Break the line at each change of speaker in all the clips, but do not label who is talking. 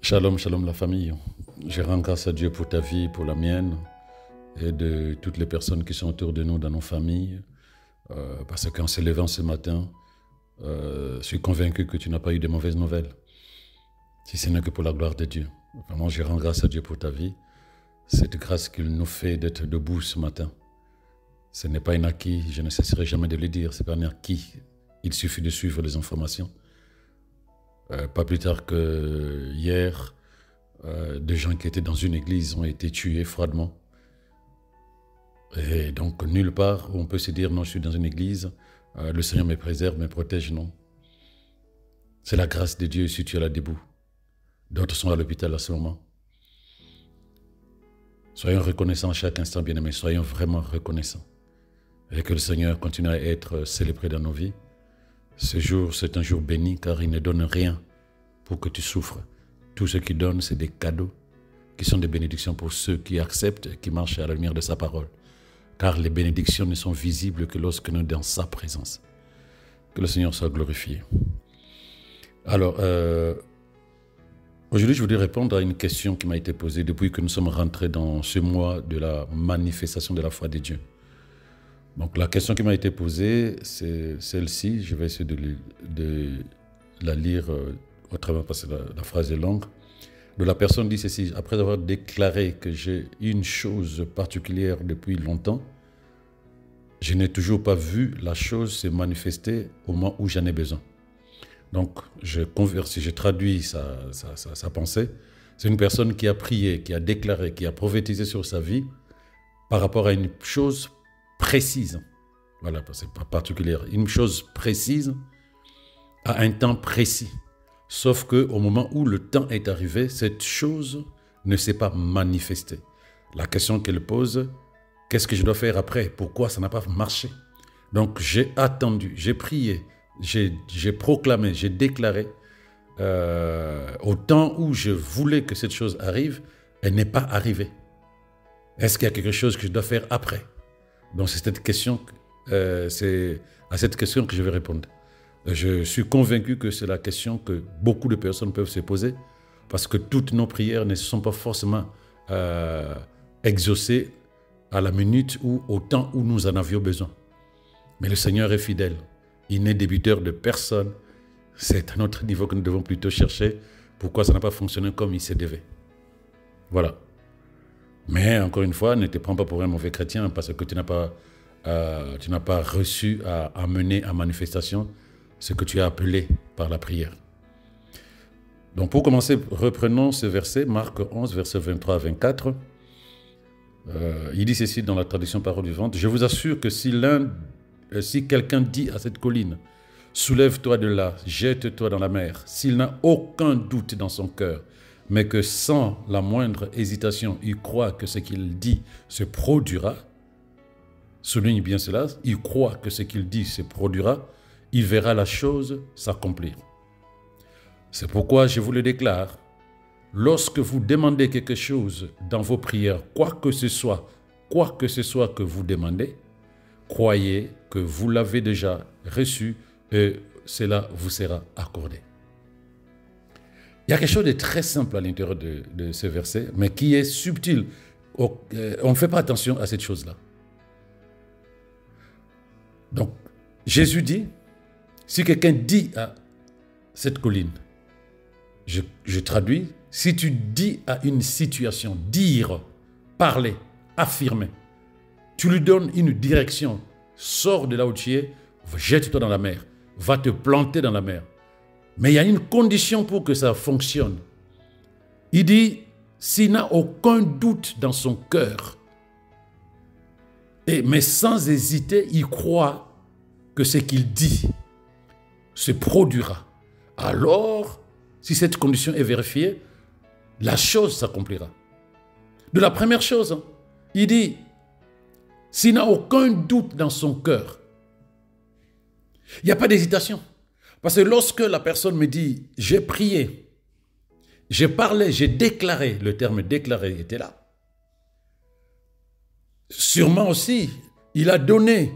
Shalom, shalom la famille. Je rends grâce à Dieu pour ta vie, pour la mienne et de toutes les personnes qui sont autour de nous dans nos familles. Parce qu'en se levant ce matin, je suis convaincu que tu n'as pas eu de mauvaises nouvelles. Si ce n'est que pour la gloire de Dieu. Vraiment, je rends grâce à Dieu pour ta vie. Cette grâce qu'il nous fait d'être debout ce matin. Ce n'est pas un acquis, je ne cesserai jamais de le dire, ce n'est pas un acquis. Il suffit de suivre les informations. Pas plus tard que hier, des gens qui étaient dans une église ont été tués froidement. Et donc, nulle part où on peut se dire, non, je suis dans une église, le Seigneur me préserve, me protège, non. C'est la grâce de Dieu si tu es là debout. D'autres sont à l'hôpital à ce moment. Soyons reconnaissants à chaque instant, bien-aimés, soyons vraiment reconnaissants. Et que le Seigneur continue à être célébré dans nos vies. Ce jour, c'est un jour béni car il ne donne rien pour que tu souffres. Tout ce qu'il donne, c'est des cadeaux qui sont des bénédictions pour ceux qui acceptent et qui marchent à la lumière de sa parole. Car les bénédictions ne sont visibles que lorsque nous sommes dans sa présence. Que le Seigneur soit glorifié. Alors, aujourd'hui, je voudrais répondre à une question qui m'a été posée depuis que nous sommes rentrés dans ce mois de la manifestation de la foi de Dieu. Donc, la question qui m'a été posée, c'est celle-ci. Je vais essayer de la lire autrement parce que la phrase est longue. De la personne dit ceci: après avoir déclaré que j'ai une chose particulière depuis longtemps, je n'ai toujours pas vu la chose se manifester au moment où j'en ai besoin. Donc, je traduis sa pensée. C'est une personne qui a prié, qui a déclaré, qui a prophétisé sur sa vie par rapport à une chose précise. Voilà, c'est pas particulière. Une chose précise à un temps précis. Sauf qu'au moment où le temps est arrivé, cette chose ne s'est pas manifestée. La question qu'elle pose, qu'est-ce que je dois faire après? Pourquoi ça n'a pas marché? Donc, j'ai attendu, j'ai prié, j'ai proclamé, j'ai déclaré. Au temps où je voulais que cette chose arrive, elle n'est pas arrivée. Est-ce qu'il y a quelque chose que je dois faire après? Donc, c'est à cette question que je vais répondre. Je suis convaincu que c'est la question que beaucoup de personnes peuvent se poser parce que toutes nos prières ne sont pas forcément exaucées à la minute ou au temps où nous en avions besoin. Mais le Seigneur est fidèle. Il n'est débiteur de personne. C'est à notre niveau que nous devons plutôt chercher pourquoi ça n'a pas fonctionné comme il se devait. Voilà. Mais encore une fois, ne te prends pas pour un mauvais chrétien parce que tu n'as pas reçu à amener à manifestation ce que tu as appelé par la prière. Donc pour commencer, reprenons ce verset, Marc 11, versets 23 à 24. Il dit ceci dans la traduction Parole vivante: je vous assure que si quelqu'un dit à cette colline, soulève-toi de là, jette-toi dans la mer, s'il n'a aucun doute dans son cœur, mais que sans la moindre hésitation, il croit que ce qu'il dit se produira, souligne bien cela, il croit que ce qu'il dit se produira, il verra la chose s'accomplir. C'est pourquoi je vous le déclare, lorsque vous demandez quelque chose dans vos prières, quoi que ce soit que vous demandez, croyez que vous l'avez déjà reçu et cela vous sera accordé. Il y a quelque chose de très simple à l'intérieur de ce verset, mais qui est subtil. On ne fait pas attention à cette chose-là. Donc, Jésus dit, si quelqu'un dit à cette colline, je traduis, si tu dis à une situation, dire, parler, affirmer, tu lui donnes une direction, sors de là où tu es, jette-toi dans la mer, va te planter dans la mer. Mais il y a une condition pour que ça fonctionne. Il dit, s'il n'a aucun doute dans son cœur, mais sans hésiter, il croit que ce qu'il dit se produira. Alors, si cette condition est vérifiée, la chose s'accomplira. De la première chose, il dit, s'il n'a aucun doute dans son cœur, il n'y a pas d'hésitation. Parce que lorsque la personne me dit, j'ai prié, j'ai parlé, j'ai déclaré, le terme déclaré était là. Sûrement aussi, il a donné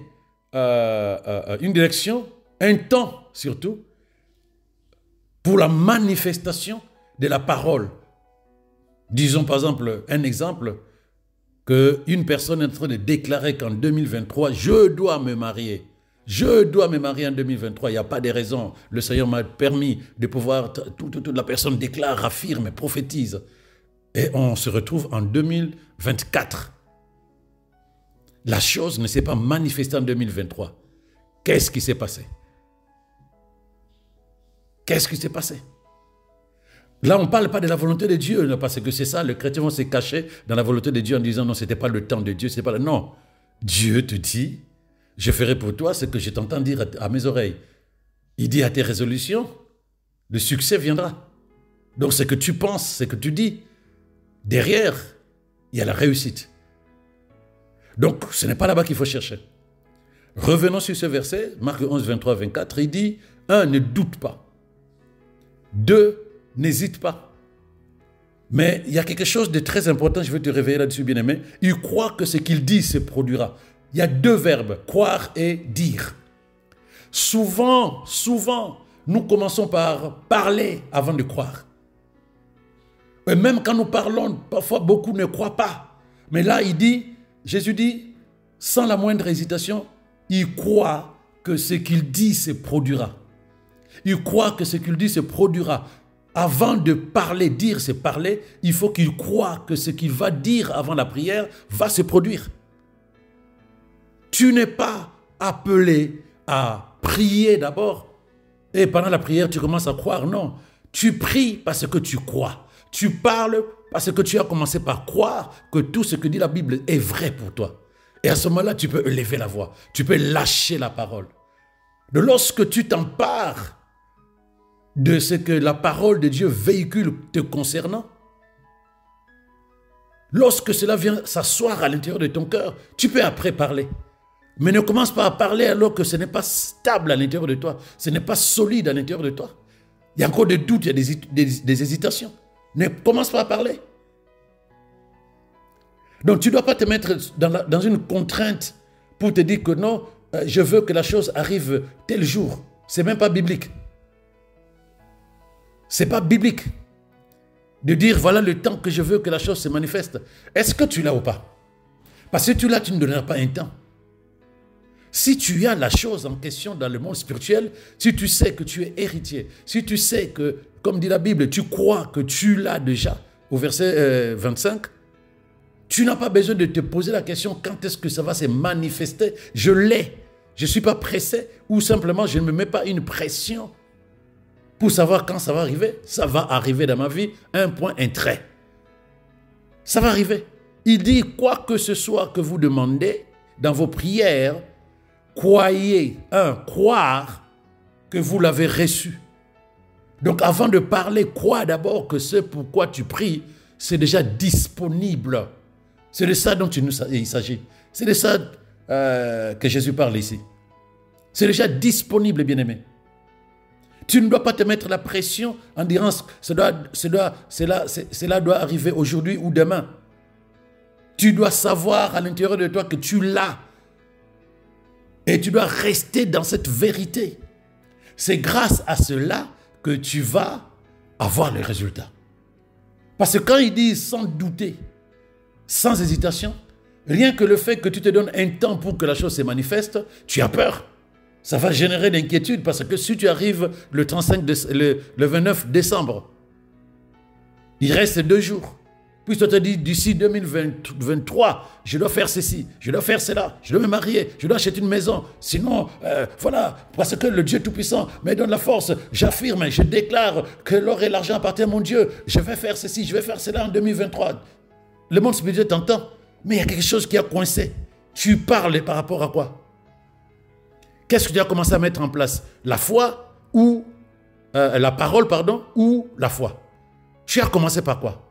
une direction, un temps surtout, pour la manifestation de la parole. Disons par exemple, un exemple, qu'une personne est en train de déclarer qu'en 2023, je dois me marier. Je dois me marier en 2023. Il n'y a pas de raison. Le Seigneur m'a permis de pouvoir... Toute la personne déclare, affirme, prophétise. Et on se retrouve en 2024. La chose ne s'est pas manifestée en 2023. Qu'est-ce qui s'est passé? Qu'est-ce qui s'est passé? Là, on ne parle pas de la volonté de Dieu, parce que c'est ça, les chrétiens vont se cacher dans la volonté de Dieu en disant non, ce n'était pas le temps de Dieu, c'est pas non. Dieu te dit, je ferai pour toi ce que je t'entends dire à mes oreilles. Il dit à tes résolutions, le succès viendra. Donc ce que tu penses, ce que tu dis, derrière, il y a la réussite. Donc ce n'est pas là-bas qu'il faut chercher. Revenons sur ce verset, Marc 11, 23, 24, il dit, 1, ne doute pas. 2, n'hésite pas. Mais il y a quelque chose de très important, je veux te réveiller là-dessus, bien-aimé. Il croit que ce qu'il dit se produira. Il y a 2 verbes, croire et dire. Souvent, nous commençons par parler avant de croire. Et même quand nous parlons, parfois beaucoup ne croient pas. Mais là, Jésus dit, sans la moindre hésitation, il croit que ce qu'il dit se produira. Il croit que ce qu'il dit se produira. Avant de parler, dire c'est parler, il faut qu'il croie que ce qu'il va dire avant la prière va se produire. Tu n'es pas appelé à prier d'abord et pendant la prière tu commences à croire. Non, tu pries parce que tu crois. Tu parles parce que tu as commencé par croire que tout ce que dit la Bible est vrai pour toi. Et à ce moment-là, tu peux élever la voix, tu peux lâcher la parole. De lorsque tu t'empares de ce que la parole de Dieu véhicule te concernant, lorsque cela vient s'asseoir à l'intérieur de ton cœur, tu peux après parler. Mais ne commence pas à parler alors que ce n'est pas stable à l'intérieur de toi, ce n'est pas solide à l'intérieur de toi. Il y a encore des doutes, il y a des hésitations. Ne commence pas à parler. Donc tu ne dois pas te mettre dans une contrainte pour te dire que non, je veux que la chose arrive tel jour. Ce n'est même pas biblique. Ce n'est pas biblique de dire voilà le temps que je veux que la chose se manifeste. Est-ce que tu l'as ou pas? Parce que tu l'as, tu ne donneras pas un temps. Si tu as la chose en question dans le monde spirituel, si tu sais que tu es héritier, si tu sais que, comme dit la Bible, tu crois que tu l'as déjà, au verset 25, tu n'as pas besoin de te poser la question quand est-ce que ça va se manifester. Je l'ai. Je ne suis pas pressé ou simplement je ne me mets pas une pression pour savoir quand ça va arriver. Ça va arriver dans ma vie, un point, un trait. Ça va arriver. Il dit, quoi que ce soit que vous demandez dans vos prières, croyez, croire que vous l'avez reçu. Donc avant de parler, crois d'abord que ce pourquoi tu pries, c'est déjà disponible. C'est de ça dont il s'agit. C'est de ça que Jésus parle ici. C'est déjà disponible, bien-aimé. Tu ne dois pas te mettre la pression en disant cela doit arriver aujourd'hui ou demain. Tu dois savoir à l'intérieur de toi que tu l'as. Et tu dois rester dans cette vérité. C'est grâce à cela que tu vas avoir le résultat. Parce que quand il dit sans douter, sans hésitation, rien que le fait que tu te donnes un temps pour que la chose se manifeste, tu as peur. Ça va générer l'inquiétude parce que si tu arrives le 29 décembre, il reste 2 jours. Puis tu te dis, d'ici 2023, je dois faire ceci, je dois faire cela, je dois me marier, je dois acheter une maison. Sinon, voilà, parce que le Dieu Tout-Puissant me donne la force. J'affirme, je déclare que l'or et l'argent appartiennent à mon Dieu. Je vais faire ceci, je vais faire cela en 2023. Le monde spirituel t'entend, mais il y a quelque chose qui a coincé. Tu parles par rapport à quoi? Qu'est-ce que tu as commencé à mettre en place? La foi ou la parole, pardon, ou la foi? Tu as commencé par quoi?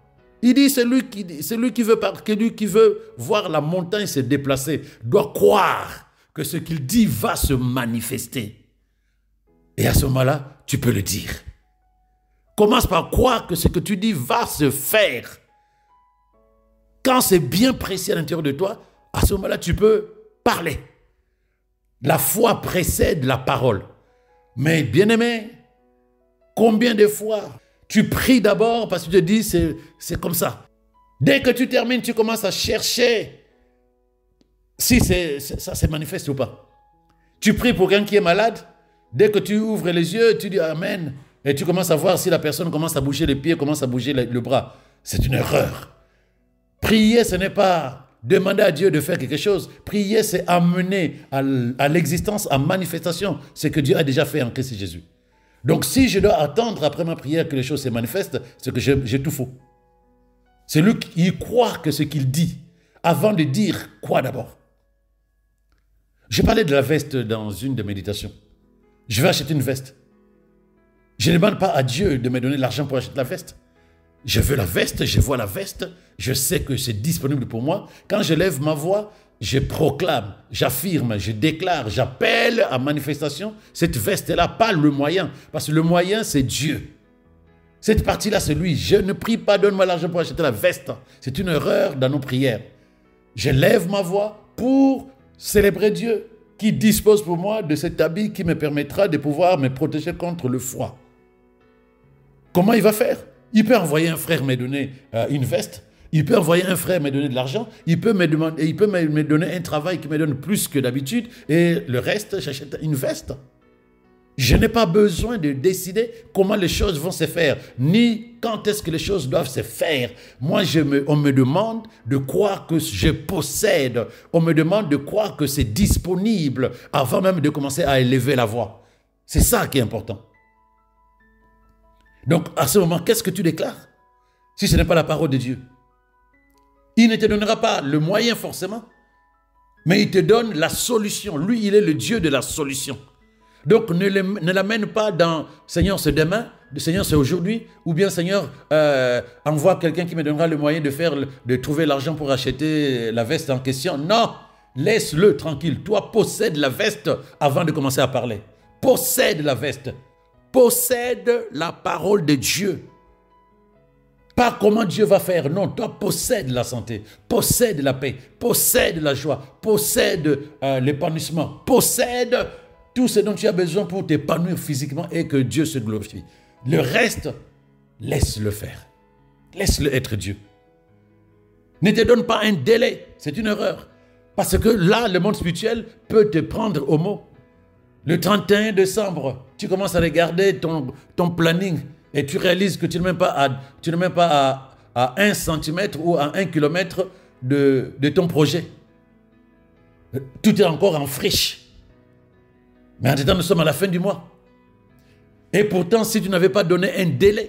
Il dit, celui qui veut voir la montagne se déplacer doit croire que ce qu'il dit va se manifester. Et à ce moment-là, tu peux le dire. Commence par croire que ce que tu dis va se faire. Quand c'est bien précis à l'intérieur de toi, à ce moment-là, tu peux parler. La foi précède la parole. Mais bien-aimé, combien de fois Tu pries d'abord parce que tu te dis, c'est comme ça. Dès que tu termines, tu commences à chercher si ça se manifeste ou pas. Tu pries pour quelqu'un qui est malade. Dès que tu ouvres les yeux, tu dis Amen. Et tu commences à voir si la personne commence à bouger les pieds, commence à bouger le bras. C'est une erreur. Prier, ce n'est pas demander à Dieu de faire quelque chose. Prier, c'est amener à l'existence, à manifestation, ce que Dieu a déjà fait en Christ Jésus. Donc, si je dois attendre après ma prière que les choses se manifestent, c'est que j'ai tout faux. C'est lui qui croit que ce qu'il dit, avant de dire quoi d'abord. J'ai parlé de la veste dans une des méditations. Je vais acheter une veste. Je ne demande pas à Dieu de me donner l'argent pour acheter la veste. Je veux la veste, je vois la veste, je sais que c'est disponible pour moi. Quand je lève ma voix, je proclame, j'affirme, je déclare, j'appelle à manifestation cette veste-là, pas le moyen. Parce que le moyen, c'est Dieu. Cette partie-là, c'est lui. Je ne prie pas, donne-moi l'argent pour acheter la veste. C'est une erreur dans nos prières. Je lève ma voix pour célébrer Dieu qui dispose pour moi de cet habit qui me permettra de pouvoir me protéger contre le froid. Comment il va faire? Il peut envoyer un frère me donner une veste. Il peut envoyer un frère me donner de l'argent. Il peut me donner un travail qui me donne plus que d'habitude. Et le reste, j'achète une veste. Je n'ai pas besoin de décider comment les choses vont se faire, ni quand est-ce que les choses doivent se faire. Moi, on me demande de croire que je possède. On me demande de croire que c'est disponible avant même de commencer à élever la voix. C'est ça qui est important. Donc, à ce moment, qu'est-ce que tu déclares? Si ce n'est pas la parole de Dieu. Il ne te donnera pas le moyen forcément, mais il te donne la solution. Lui, il est le Dieu de la solution. Donc, ne l'amène pas dans « Seigneur, c'est demain »,« Seigneur, c'est aujourd'hui », ou bien « Seigneur, envoie quelqu'un qui me donnera le moyen de trouver l'argent pour acheter la veste en question ». Non, laisse-le tranquille. Toi, possède la veste avant de commencer à parler. Possède la veste. Possède la parole de Dieu. Pas comment Dieu va faire. Non, toi, possède la santé, possède la paix, possède la joie, possède l'épanouissement, possède tout ce dont tu as besoin pour t'épanouir physiquement et que Dieu se glorifie. Le reste, laisse-le faire. Laisse-le être Dieu. Ne te donne pas un délai. C'est une erreur. Parce que là, le monde spirituel peut te prendre au mot. Le 31 décembre, tu commences à regarder ton planning et tu réalises que tu n'es même pas à 1 centimètre ou à 1 kilomètre de ton projet. Tout est encore en friche. Mais en temps, nous sommes à la fin du mois. Et pourtant, si tu n'avais pas donné un délai,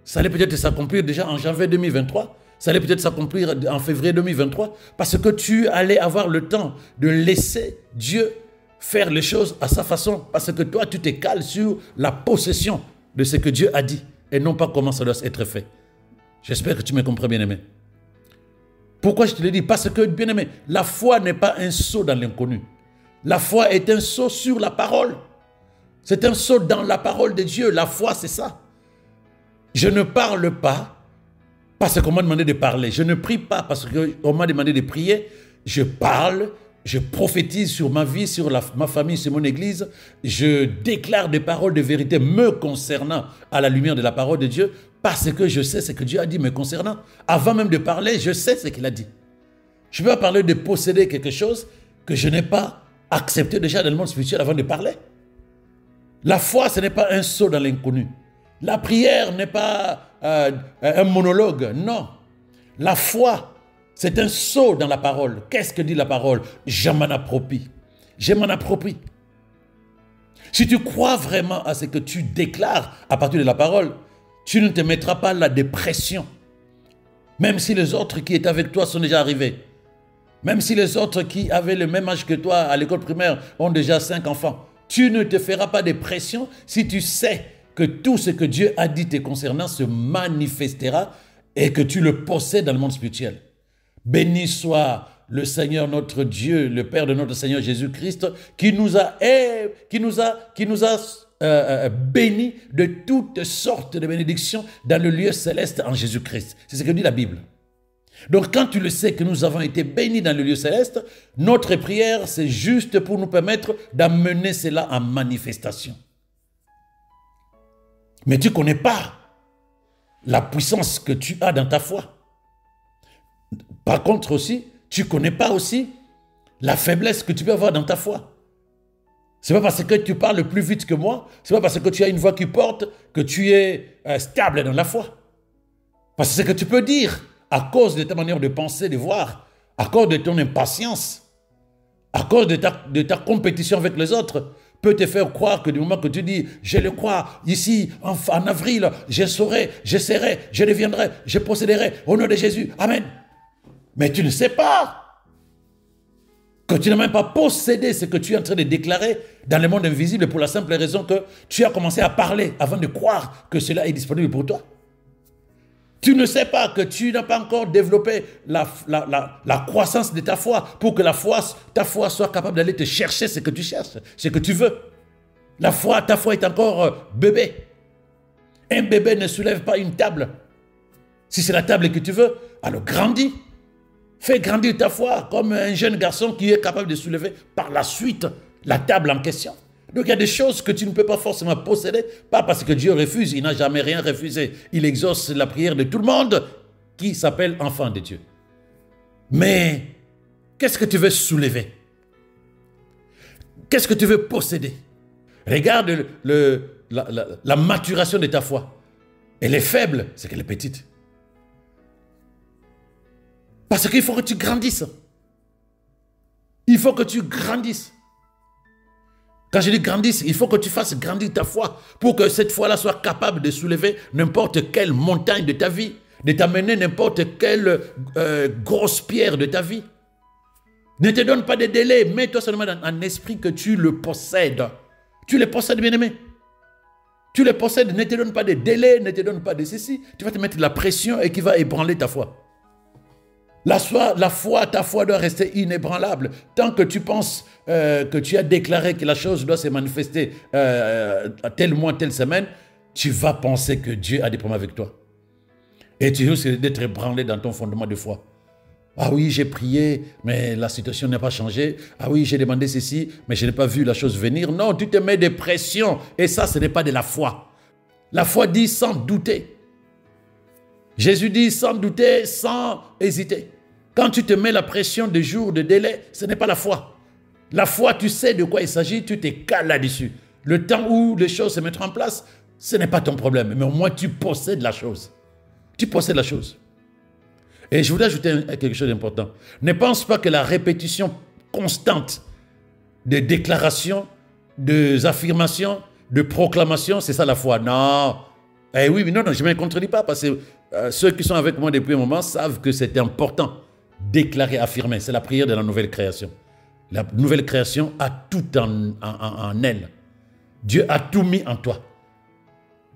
ça allait peut-être s'accomplir déjà en janvier 2023. Ça allait peut-être s'accomplir en février 2023. Parce que tu allais avoir le temps de laisser Dieu faire les choses à sa façon. Parce que toi, tu te cales sur la possession de ce que Dieu a dit. Et non pas comment ça doit être fait. J'espère que tu me comprends, bien-aimé. Pourquoi je te le dis? Parce que, bien-aimé, la foi n'est pas un saut dans l'inconnu. La foi est un saut sur la parole. C'est un saut dans la parole de Dieu. La foi, c'est ça. Je ne parle pas parce qu'on m'a demandé de parler. Je ne prie pas parce qu'on m'a demandé de prier. Je parle, je prophétise sur ma vie, sur ma famille, sur mon église. Je déclare des paroles de vérité me concernant à la lumière de la parole de Dieu parce que je sais ce que Dieu a dit me concernant. Avant même de parler, je sais ce qu'il a dit. Je ne peux pas parler de posséder quelque chose que je n'ai pas accepté déjà dans le monde spirituel avant de parler. La foi, ce n'est pas un saut dans l'inconnu. La prière n'est pas un monologue, non. La foi, c'est un saut dans la parole. Qu'est-ce que dit la parole? Je m'en approprie. Je m'en approprie. Si tu crois vraiment à ce que tu déclares à partir de la parole, tu ne te mettras pas la dépression. Même si les autres qui étaient avec toi sont déjà arrivés. Même si les autres qui avaient le même âge que toi à l'école primaire ont déjà 5 enfants. Tu ne te feras pas de pression si tu sais que tout ce que Dieu a dit te concernant se manifestera et que tu le possèdes dans le monde spirituel. Béni soit le Seigneur notre Dieu, le Père de notre Seigneur Jésus-Christ, qui nous a bénis de toutes sortes de bénédictions dans le lieu céleste en Jésus-Christ. C'est ce que dit la Bible. Donc quand tu le sais que nous avons été bénis dans le lieu céleste, notre prière, c'est juste pour nous permettre d'amener cela en manifestation. Mais tu ne connais pas la puissance que tu as dans ta foi. Par contre aussi, tu ne connais pas aussi la faiblesse que tu peux avoir dans ta foi. Ce n'est pas parce que tu parles plus vite que moi, ce n'est pas parce que tu as une voix qui porte que tu es stable dans la foi. Parce que ce que tu peux dire, à cause de ta manière de penser, de voir, à cause de ton impatience, à cause de ta compétition avec les autres, peut te faire croire que du moment que tu dis « je le crois, ici, en avril, je saurai, je serai, je deviendrai, je posséderai, au nom de Jésus, Amen ». Mais tu ne sais pas que tu n'as même pas possédé ce que tu es en train de déclarer dans le monde invisible pour la simple raison que tu as commencé à parler avant de croire que cela est disponible pour toi. Tu ne sais pas que tu n'as pas encore développé la croissance de ta foi pour que ta foi soit capable d'aller te chercher ce que tu cherches, ce que tu veux. Ta foi est encore bébé. Un bébé ne soulève pas une table. Si c'est la table que tu veux, alors grandis. Fais grandir ta foi comme un jeune garçon qui est capable de soulever par la suite la table en question. Donc il y a des choses que tu ne peux pas forcément posséder, pas parce que Dieu refuse, il n'a jamais rien refusé. Il exauce la prière de tout le monde qui s'appelle enfant de Dieu. Mais qu'est-ce que tu veux soulever? Qu'est-ce que tu veux posséder? Regarde la maturation de ta foi. Elle est faible, c'est qu'elle est petite. Parce qu'il faut que tu grandisses. Il faut que tu grandisses. Quand je dis grandisse, il faut que tu fasses grandir ta foi pour que cette foi-là soit capable de soulever n'importe quelle montagne de ta vie, de t'amener n'importe quelle grosse pierre de ta vie. Ne te donne pas de délai, mets-toi seulement dans un esprit que tu le possèdes. Tu le possèdes, bien-aimé. Tu le possèdes, ne te donne pas de délai, ne te donne pas de ceci. Tu vas te mettre de la pression et qui va ébranler ta foi. Ta foi doit rester inébranlable. Tant que tu penses que tu as déclaré que la chose doit se manifester à tel mois, telle semaine, tu vas penser que Dieu a des problèmes avec toi. Et tu risques d'être ébranlé dans ton fondement de foi. Ah oui, j'ai prié, mais la situation n'a pas changé. Ah oui, j'ai demandé ceci, mais je n'ai pas vu la chose venir. Non, tu te mets des pressions. Et ça, ce n'est pas de la foi. La foi dit sans douter. Jésus dit sans douter, sans hésiter. Quand tu te mets la pression de jours, de délai, ce n'est pas la foi. La foi, tu sais de quoi il s'agit, tu te cales là-dessus. Le temps où les choses se mettront en place, ce n'est pas ton problème. Mais au moins, tu possèdes la chose. Tu possèdes la chose. Et je voudrais ajouter quelque chose d'important. Ne pense pas que la répétition constante de déclarations, d'affirmations, de proclamations, c'est ça la foi. Non. Eh oui, mais non, je ne me contredis pas parce que ceux qui sont avec moi depuis un moment savent que c'est important. Déclarer, affirmer, c'est la prière de la nouvelle création. La nouvelle création a tout en elle. Dieu a tout mis en toi.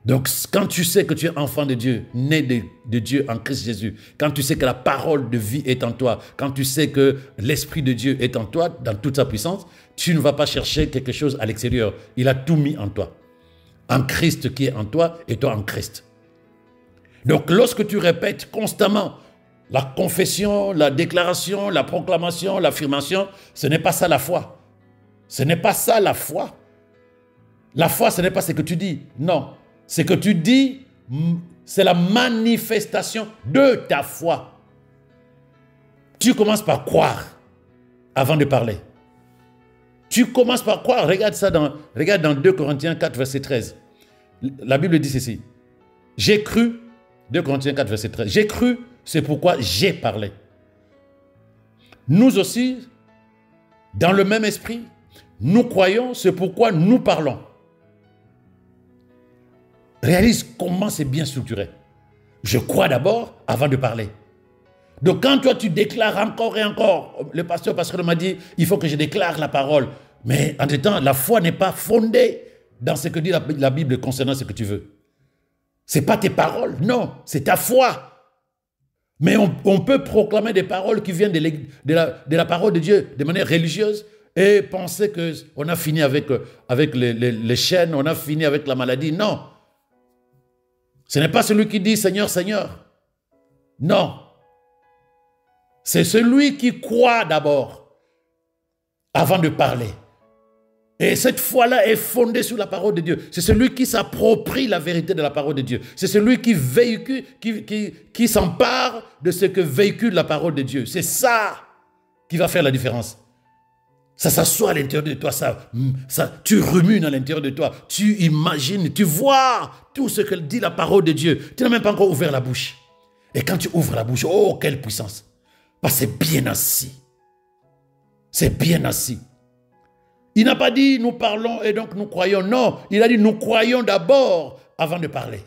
Donc, quand tu sais que tu es enfant de Dieu, né de Dieu en Christ Jésus, quand tu sais que la parole de vie est en toi, quand tu sais que l'Esprit de Dieu est en toi, dans toute sa puissance, tu ne vas pas chercher quelque chose à l'extérieur. Il a tout mis en toi. En Christ qui est en toi et toi en Christ. Donc, lorsque tu répètes constamment la confession, la déclaration, la proclamation, l'affirmation, ce n'est pas ça la foi. Ce n'est pas ça la foi. La foi, ce n'est pas ce que tu dis. Non. Ce que tu dis, c'est la manifestation de ta foi. Tu commences par croire avant de parler. Tu commences par croire. Regarde dans 2 Corinthiens 4, verset 13. La Bible dit ceci. J'ai cru, 2 Corinthiens 4, verset 13. J'ai cru, c'est pourquoi j'ai parlé. Nous aussi, dans le même esprit, nous croyons, c'est pourquoi nous parlons. Réalise comment c'est bien structuré. Je crois d'abord avant de parler. Donc quand toi tu déclares encore et encore, le pasteur m'a dit, il faut que je déclare la parole. Mais en même temps, la foi n'est pas fondée dans ce que dit la Bible concernant ce que tu veux. Ce n'est pas tes paroles, non, c'est ta foi. Mais on peut proclamer des paroles qui viennent de la parole de Dieu de manière religieuse et penser qu'on a fini avec les chaînes, on a fini avec la maladie. Non. Ce n'est pas celui qui dit « Seigneur, Seigneur ». Non. C'est celui qui croit d'abord avant de parler. Et cette foi-là est fondée sur la parole de Dieu. C'est celui qui s'approprie la vérité de la parole de Dieu. C'est celui qui véhicule, qui s'empare de ce que véhicule la parole de Dieu. C'est ça qui va faire la différence. Ça s'assoit à l'intérieur de toi, tu rumines à l'intérieur de toi, tu imagines, tu vois tout ce que dit la parole de Dieu. Tu n'as même pas encore ouvert la bouche. Et quand tu ouvres la bouche, oh, quelle puissance! Parce que c'est bien assis. C'est bien assis. Il n'a pas dit nous parlons et donc nous croyons. Non, il a dit nous croyons d'abord avant de parler.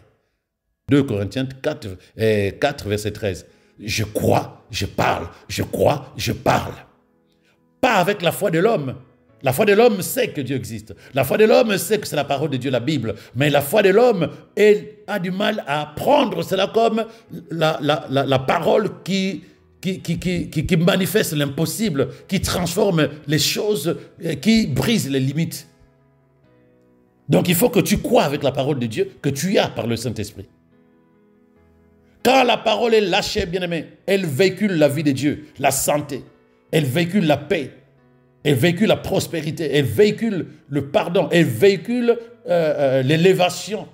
2 Corinthiens 4, verset 13. Je crois, je parle. Je crois, je parle. Pas avec la foi de l'homme. La foi de l'homme sait que Dieu existe. La foi de l'homme sait que c'est la parole de Dieu, la Bible. Mais la foi de l'homme a du mal à prendre cela comme la parole qui manifeste l'impossible, qui transforme les choses, qui brise les limites. Donc il faut que tu crois avec la parole de Dieu que tu as par le Saint-Esprit. Quand la parole est lâchée, bien-aimé, elle véhicule la vie de Dieu, la santé, elle véhicule la paix, elle véhicule la prospérité, elle véhicule le pardon, elle véhicule l'élévation,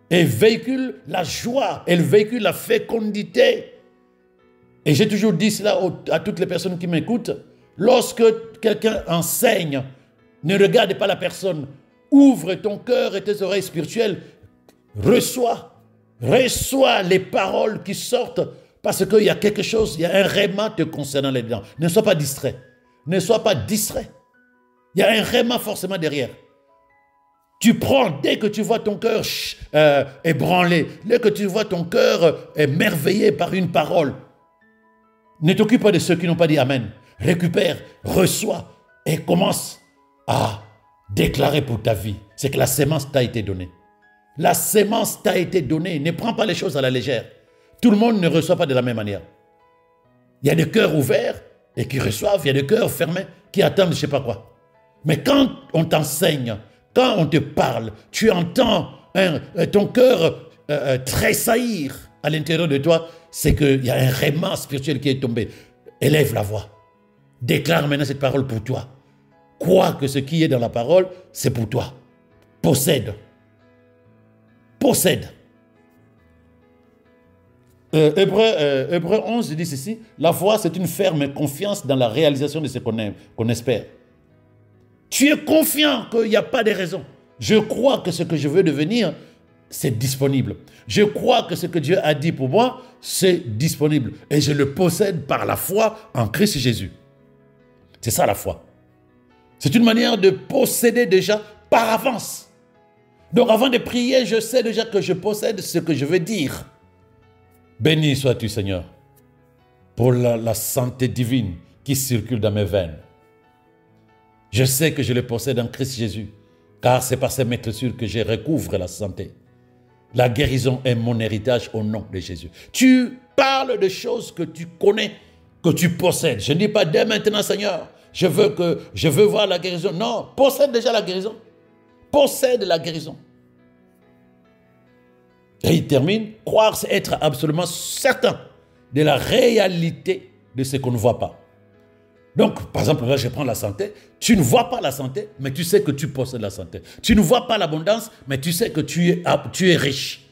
elle véhicule la joie, elle véhicule la fécondité. Et j'ai toujours dit cela à toutes les personnes qui m'écoutent. Lorsque quelqu'un enseigne, ne regarde pas la personne. Ouvre ton cœur et tes oreilles spirituelles. Reçois les paroles qui sortent parce qu'il y a quelque chose, il y a un réma te concernant là-dedans. Ne sois pas distrait. Ne sois pas distrait. Il y a un réma forcément derrière. Tu prends, dès que tu vois ton cœur ébranlé, dès que tu vois ton cœur émerveillé par une parole, ne t'occupe pas de ceux qui n'ont pas dit Amen. Récupère, reçois et commence à déclarer pour ta vie. C'est que la sémence t'a été donnée. La sémence t'a été donnée. Ne prends pas les choses à la légère. Tout le monde ne reçoit pas de la même manière. Il y a des cœurs ouverts et qui reçoivent. Il y a des cœurs fermés qui attendent je ne sais pas quoi. Mais quand on t'enseigne, quand on te parle, tu entends ton cœur tressaillir à l'intérieur de toi, c'est qu'il y a un réma spirituel qui est tombé. Élève la voix. Déclare maintenant cette parole pour toi. Crois que ce qui est dans la parole, c'est pour toi. Possède. Possède. Hébreux 11 dit ceci. La foi, c'est une ferme confiance dans la réalisation de ce qu'on espère. Tu es confiant qu'il n'y a pas de raison. Je crois que ce que je veux devenir, c'est disponible. Je crois que ce que Dieu a dit pour moi, c'est disponible. Et je le possède par la foi en Christ Jésus. C'est ça la foi. C'est une manière de posséder déjà par avance. Donc avant de prier, je sais déjà que je possède ce que je veux dire. Béni sois-tu Seigneur pour la santé divine qui circule dans mes veines. Je sais que je le possède en Christ Jésus, car c'est par ces maîtresures que je recouvre la santé. La guérison est mon héritage au nom de Jésus. Tu parles de choses que tu connais, que tu possèdes. Je ne dis pas dès maintenant, Seigneur, je veux voir la guérison. Non, possède déjà la guérison. Possède la guérison. Et il termine, croire, c'est être absolument certain de la réalité de ce qu'on ne voit pas. Donc, par exemple, là, je prends la santé. Tu ne vois pas la santé, mais tu sais que tu possèdes la santé. Tu ne vois pas l'abondance, mais tu sais que tu es riche.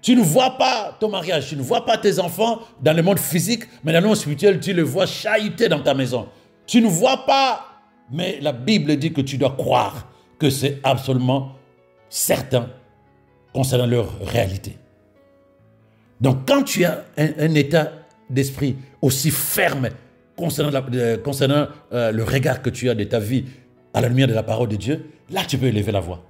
Tu ne vois pas ton mariage, tu ne vois pas tes enfants dans le monde physique, mais dans le monde spirituel, tu le vois chahuter dans ta maison. Tu ne vois pas, mais la Bible dit que tu dois croire que c'est absolument certain concernant leur réalité. Donc, quand tu as un état d'esprit aussi ferme concernant le regard que tu as de ta vie à la lumière de la parole de Dieu, là, tu peux élever la voix.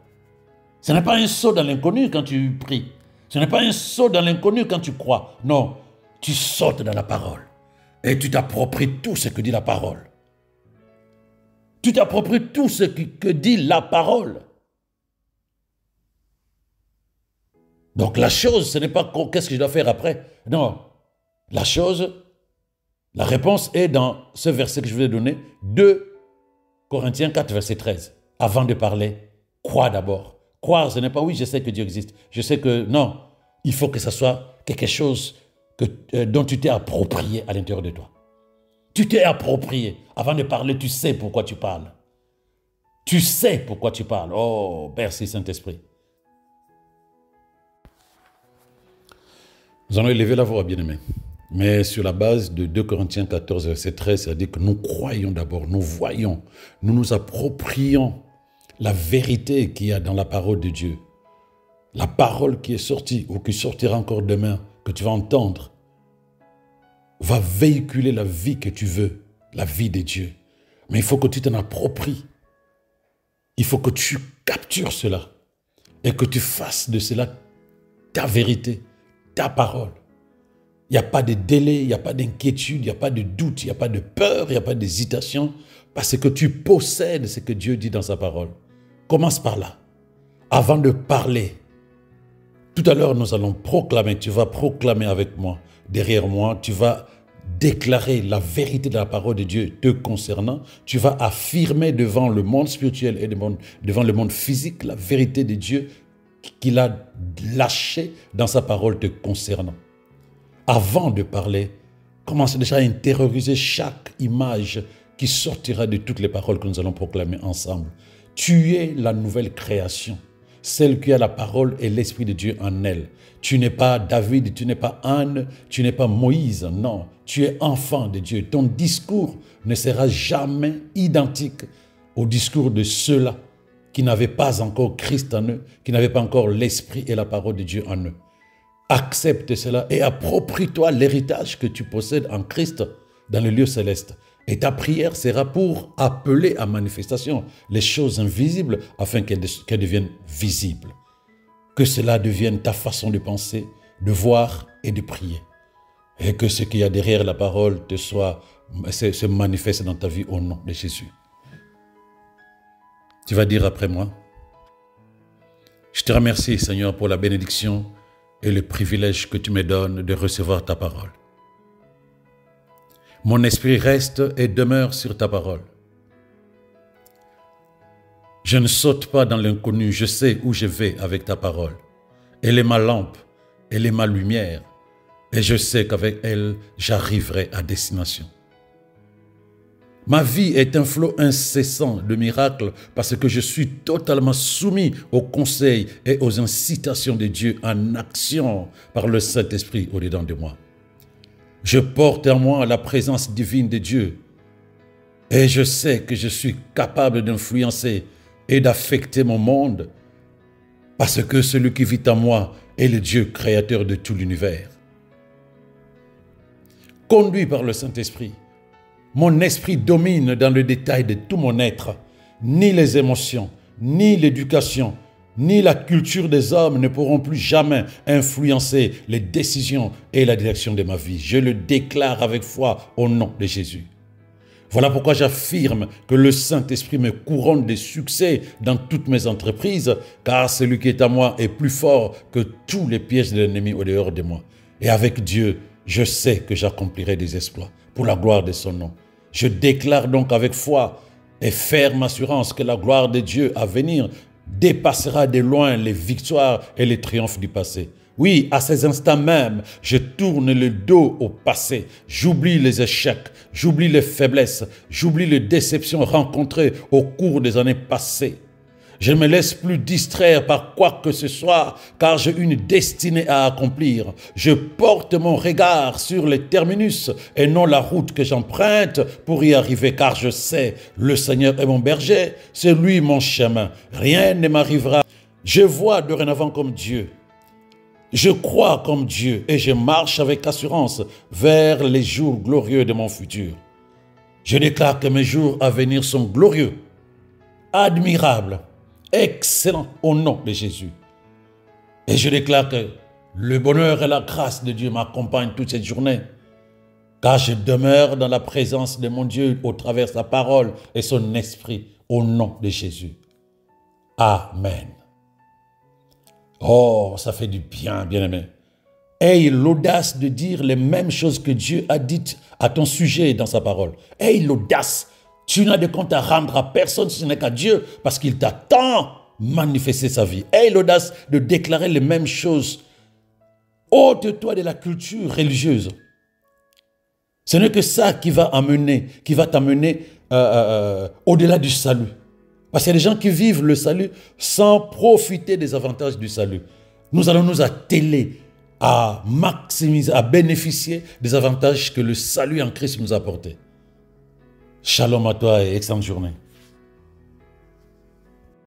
Ce n'est pas un saut dans l'inconnu quand tu pries. Ce n'est pas un saut dans l'inconnu quand tu crois. Non, tu sautes dans la parole et tu t'appropries tout ce que dit la parole. Tu t'appropries tout ce que dit la parole. Donc la chose, ce n'est pas qu'est-ce que je dois faire après. Non, la chose, la réponse est dans ce verset que je vous ai donné, 2 Corinthiens 4, verset 13. Avant de parler, crois d'abord. Croire, ce n'est pas oui, je sais que Dieu existe. Je sais que non, il faut que ce soit quelque chose dont tu t'es approprié à l'intérieur de toi. Tu t'es approprié. Avant de parler, tu sais pourquoi tu parles. Tu sais pourquoi tu parles. Oh, merci Saint-Esprit. Nous allons élever la voix, bien-aimés. Mais sur la base de 2 Corinthiens 14, verset 13, c'est-à-dire que nous croyons d'abord, nous voyons, nous nous approprions la vérité qu'il y a dans la parole de Dieu. La parole qui est sortie ou qui sortira encore demain, que tu vas entendre, va véhiculer la vie que tu veux, la vie de Dieu. Mais il faut que tu t'en appropries. Il faut que tu captures cela et que tu fasses de cela ta vérité, ta parole. Il n'y a pas de délai, il n'y a pas d'inquiétude, il n'y a pas de doute, il n'y a pas de peur, il n'y a pas d'hésitation, parce que tu possèdes ce que Dieu dit dans sa parole. Commence par là. Avant de parler, tout à l'heure nous allons proclamer, tu vas proclamer avec moi, derrière moi, tu vas déclarer la vérité de la parole de Dieu te concernant, tu vas affirmer devant le monde spirituel et devant le monde physique la vérité de Dieu qu'il a lâchée dans sa parole te concernant. Avant de parler, commence déjà à intérioriser chaque image qui sortira de toutes les paroles que nous allons proclamer ensemble. Tu es la nouvelle création, celle qui a la parole et l'Esprit de Dieu en elle. Tu n'es pas David, tu n'es pas Anne, tu n'es pas Moïse, non. Tu es enfant de Dieu. Ton discours ne sera jamais identique au discours de ceux-là qui n'avaient pas encore Christ en eux, qui n'avaient pas encore l'Esprit et la parole de Dieu en eux. Accepte cela et approprie-toi l'héritage que tu possèdes en Christ dans le lieu céleste. Et ta prière sera pour appeler à manifestation les choses invisibles afin qu'elles deviennent visibles. Que cela devienne ta façon de penser, de voir et de prier. Et que ce qu'il y a derrière la parole se manifeste dans ta vie au nom de Jésus. Tu vas dire après moi, je te remercie Seigneur pour la bénédiction et le privilège que tu me donnes de recevoir ta parole. Mon esprit reste et demeure sur ta parole. Je ne saute pas dans l'inconnu, je sais où je vais avec ta parole. Elle est ma lampe, elle est ma lumière, et je sais qu'avec elle, j'arriverai à destination. Ma vie est un flot incessant de miracles parce que je suis totalement soumis aux conseils et aux incitations de Dieu en action par le Saint-Esprit au-dedans de moi. Je porte en moi la présence divine de Dieu et je sais que je suis capable d'influencer et d'affecter mon monde parce que celui qui vit en moi est le Dieu créateur de tout l'univers. Conduit par le Saint-Esprit, mon esprit domine dans le détail de tout mon être. Ni les émotions, ni l'éducation, ni la culture des hommes ne pourront plus jamais influencer les décisions et la direction de ma vie. Je le déclare avec foi au nom de Jésus. Voilà pourquoi j'affirme que le Saint-Esprit me couronne de succès dans toutes mes entreprises, car celui qui est à moi est plus fort que tous les pièges de l'ennemi au dehors de moi. Et avec Dieu, je sais que j'accomplirai des exploits pour la gloire de son nom. Je déclare donc avec foi et ferme assurance que la gloire de Dieu à venir dépassera de loin les victoires et les triomphes du passé. Oui, à ces instants même, je tourne le dos au passé. J'oublie les échecs, j'oublie les faiblesses, j'oublie les déceptions rencontrées au cours des années passées. Je ne me laisse plus distraire par quoi que ce soit, car j'ai une destinée à accomplir. Je porte mon regard sur les terminus et non la route que j'emprunte pour y arriver, car je sais, le Seigneur est mon berger, c'est lui mon chemin. Rien ne m'arrivera. Je vois dorénavant comme Dieu. Je crois comme Dieu et je marche avec assurance vers les jours glorieux de mon futur. Je déclare que mes jours à venir sont glorieux, admirables, excellent au nom de Jésus. Et je déclare que le bonheur et la grâce de Dieu m'accompagnent toute cette journée, car je demeure dans la présence de mon Dieu au travers de sa parole et son esprit au nom de Jésus. Amen. Oh, ça fait du bien, bien-aimé. Aie l'audace de dire les mêmes choses que Dieu a dites à ton sujet dans sa parole. Aie l'audace. Tu n'as de compte à rendre à personne si ce n'est qu'à Dieu parce qu'il t'a tant manifesté sa vie. Aie l'audace de déclarer les mêmes choses. Ôte-toi de la culture religieuse. Ce n'est que ça qui va t'amener au-delà du salut. Parce qu'il y a des gens qui vivent le salut sans profiter des avantages du salut. Nous allons nous atteler à maximiser, à bénéficier des avantages que le salut en Christ nous a apportés. Shalom à toi et excellente journée.